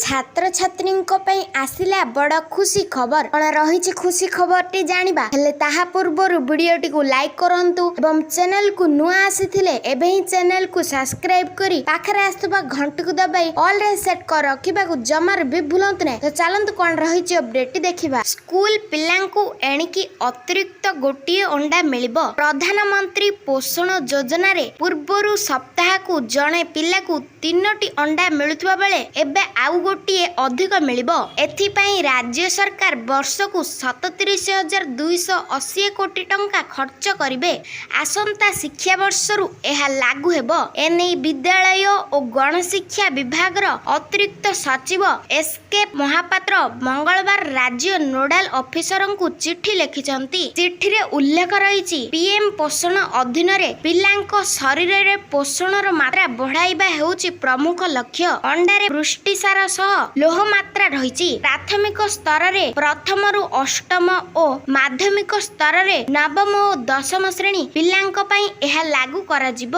छात्र छात्री आसिला बड़ खुशी खबर कौन रही खुशी खबर टी जानिबा हेले ताहा पूर्वर वीडियोटी को लाइक करंतु एवं चैनल को नुआ आसीथिले एबे ही चैनल को सब्सक्राइब करी पाखरे आस्तबा घंटी को दबाई ऑल रे सेट कर रखिबा को जमार भी भूलंतु ने। तो चलंतु कौन रही अपडेट देखिबा। स्कूल पिलांकु एणिकी अतिरिक्त गोटिए अंडा मिलिबो। प्रधानमंत्री पोषण योजना रे पूर्वरु सप्ताह को जणे पिला को 3टी अंडा मिलुथबा बेले एबे आउ गोटिए अधिक मिलिबो। एथिपाई राज्य सरकार वर्ष को 37,280 कोटी टंका खर्च करिवे। आसंता शिक्षा वर्षरु एहा लागू हेबो। एनै विद्यालय और गणशिक्षा विभाग अतिरिक्त सचिव एसके महापात्र मंगलवार राज्य नोडाल ऑफिसर को चिट्ठी लिखिछंती। चिट्ठी रे उल्लेख रही पीएम पोषण अधीन रे पिलांको शरीर रे पोषणर मात्रा बढ़ाइबा हेउची प्रमुख लक्ष्य। अंडारे पुष्टिसार सह लोह मात्रा रही। प्राथमिक स्तर रे प्रथम रु अष्टम और माध्यमिक स्तर रे नवम और दशम श्रेणी पिलांको पई एहा लागू करा जिवो।